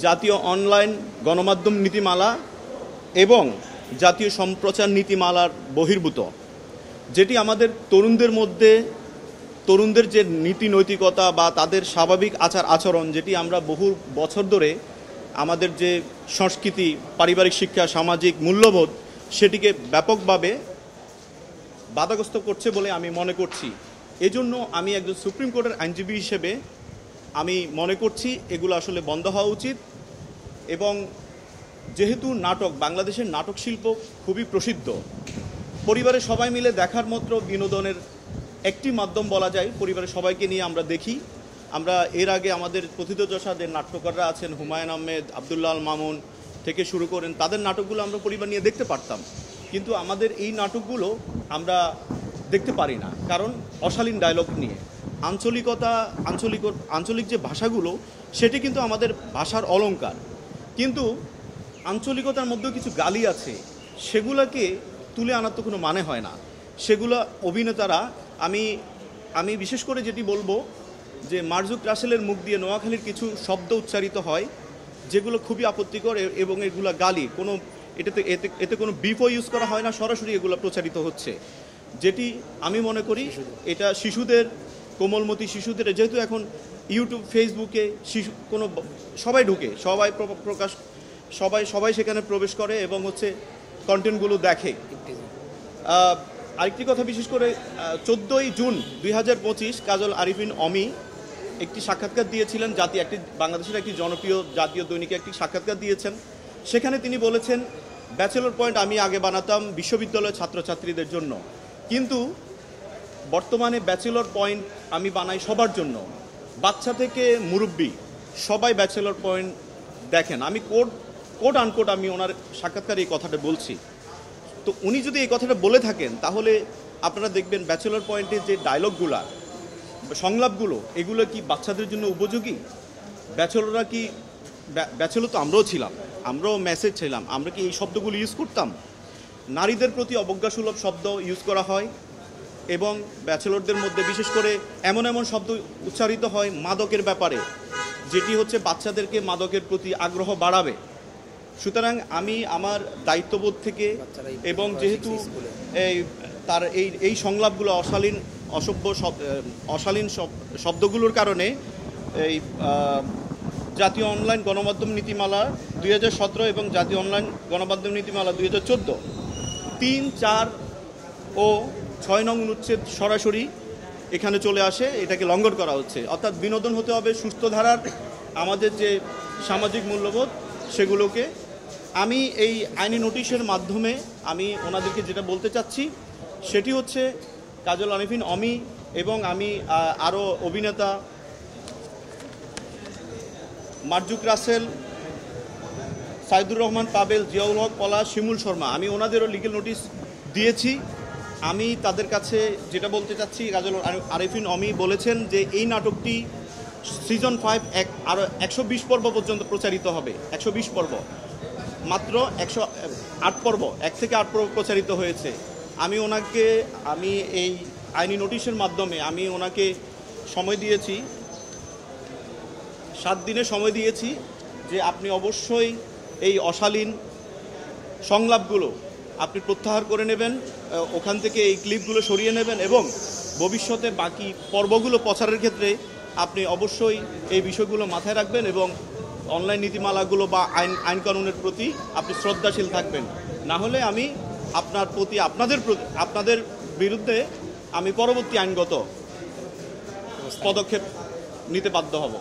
জাতীয় অনলাইন গণমাধ্যম নীতিমালা এবং জাতীয় সম্প্রচার নীতিমালার বহির্ভূত, যেটি আমাদের তরুণদের মধ্যে তরুণদের যে নীতি নৈতিকতা বা তাদের স্বাভাবিক আচার আচরণ, যেটি আমরা বহু বছর ধরে আমাদের যে সংস্কৃতি, পারিবারিক শিক্ষা, সামাজিক মূল্যবোধ, সেটিকে ব্যাপকভাবে বাধাগ্রস্ত করছে বলে আমি মনে করছি। এজন্য আমি একজন সুপ্রিম কোর্টের আইনজীবী হিসেবে আমি মনে করছি এগুলো আসলে বন্ধ হওয়া উচিত। এবং যেহেতু বাংলাদেশের নাটক শিল্প খুবই প্রসিদ্ধ, পরিবারের সবাই মিলে দেখার মতো বিনোদনের একটি মাধ্যম বলা যায়। পরিবারের সবাইকে নিয়ে আমরা দেখি। আমরা এর আগে আমাদের প্রথিতযশা যে নাট্যকাররা আছেন, হুমায়ুন আহমেদ, আবদুল্লাহ আল মামুন থেকে শুরু করেন, তাদের নাটকগুলো আমরা পরিবার নিয়ে দেখতে পারতাম। কিন্তু আমাদের এই নাটকগুলো আমরা দেখতে পারি না, কারণ অশালীন ডায়লগ নিয়ে আঞ্চলিক যে ভাষাগুলো, সেটি কিন্তু আমাদের ভাষার অলংকার, কিন্তু আঞ্চলিকতার মধ্যেও কিছু গালি আছে, সেগুলোকে তুলে আনার তো কোনো মানে হয় না। সেগুলো অভিনেতারা, আমি বিশেষ করে যেটি বলবো যে মারজুক রাসেলের মুখ দিয়ে নোয়াখালীর কিছু শব্দ উচ্চারিত হয় যেগুলো খুবই আপত্তিকর, এবং এগুলো গালি, এতে কোনো বিফও ইউজ করা হয় না, সরাসরি এগুলো প্রচারিত হচ্ছে, যেটি আমি মনে করি এটা শিশুদের, কোমলমতি শিশুদের, যেহেতু এখন ইউটিউব, ফেসবুকে সবাই ঢুকে, সবাই সেখানে প্রবেশ করে এবং কন্টেন্টগুলো দেখে। আরেকটি কথা, বিশেষ করে 14ই জুন 2025 কাজল আরিফিন অমি একটি সাক্ষাৎকার দিয়েছিলেন, বাংলাদেশের একটি জনপ্রিয় জাতীয় দৈনিকে একটি সাক্ষাৎকার দিয়েছেন। সেখানে তিনি বলেছেন, ব্যাচেলর পয়েন্ট আমি আগে বানাতাম বিশ্ববিদ্যালয়ের ছাত্রছাত্রীদের জন্য, কিন্তু বর্তমানে ব্যাচেলর পয়েন্ট আমি বানাই সবার জন্য, বাচ্চা থেকে মুরব্বী সবাই ব্যাচেলর পয়েন্ট দেখেন। আমি কোট আনকোট আমি ওনার সাক্ষাৎকারে এই কথাটা বলছি। তো উনি যদি এই কথাটা বলে থাকেন, তাহলে আপনারা দেখবেন ব্যাচেলর পয়েন্টের যে ডায়লগগুলো, সংলাপগুলো, এগুলো কি বাচ্চাদের জন্য উপযোগী? ব্যাচেলর তো আমরাও ছিলাম, আমরাও মেসেজ ছিলাম, আমরা কি এই শব্দগুলো ইউজ করতাম? নারীদের প্রতি অবজ্ঞাসুলভ শব্দ ইউজ করা হয়, এবং ব্যাচেলরদের মধ্যে বিশেষ করে এমন শব্দ উচ্চারিত হয় মাদকের ব্যাপারে, যেটি বাচ্চাদেরকে মাদকের প্রতি আগ্রহ বাড়াবে। সুতরাং আমি আমার দায়িত্ববোধ থেকে, এবং যেহেতু এই সংলাপগুলো অশালীন শব্দগুলোর কারণে এই জাতীয় অনলাইন গণমাধ্যম নীতিমালা 2017 এবং জাতীয় অনলাইন গণমাধ্যম নীতিমালা 2014 3, 4 ও 6 নং অনুচ্ছেদ সরাসরি এখানে চলে আসে, এটাকে লঙ্ঘন করা হচ্ছে। অর্থাৎ বিনোদন হতে হবে সুস্থ ধারার, আমাদের যে সামাজিক মূল্যবোধ সেগুলোকে। আমি এই আইনি নোটিশের মাধ্যমে আমি ওনাদেরকে যেটা বলতে চাচ্ছি সেটি হচ্ছে, কাজল আরিফিন অমি এবং আমি আরও অভিনেতা মারজুক রাসেল, সাইদুর রহমান পাবেল, জিয়াউল হক পলাশ, শিমুল শর্মা, আমি ওনাদেরও লিগ্যাল নোটিশ দিয়েছি। আমি তাদের কাছে যেটা বলতে চাচ্ছি, কাজল আরিফিন অমি বলেছেন যে এই নাটকটি সিজন 5 আরও 120 পর্ব পর্যন্ত প্রচারিত হবে। 120 পর্ব, মাত্র 108 পর্ব, 1 থেকে 8 পর্ব প্রচারিত হয়েছে। আমি এই আইনি নোটিশের মাধ্যমে আমি ওনাকে সময় দিয়েছি, 7 দিনের সময় দিয়েছি, যে আপনি অবশ্যই এই অশালীন সংলাপগুলো আপনি প্রত্যাহার করে নেবেন, ওখান থেকে এই ক্লিপগুলো সরিয়ে নেবেন, এবং ভবিষ্যতে বাকি পর্বগুলো প্রচারের ক্ষেত্রে আপনি অবশ্যই এই বিষয়গুলো মাথায় রাখবেন, এবং অনলাইন নীতিমালাগুলো বা আইন কানুনের প্রতি আপনি শ্রদ্ধাশীল থাকবেন। না হলে আমি আপনাদের বিরুদ্ধে আমি পরবর্তী আইনগত পদক্ষেপ নিতে বাধ্য হব।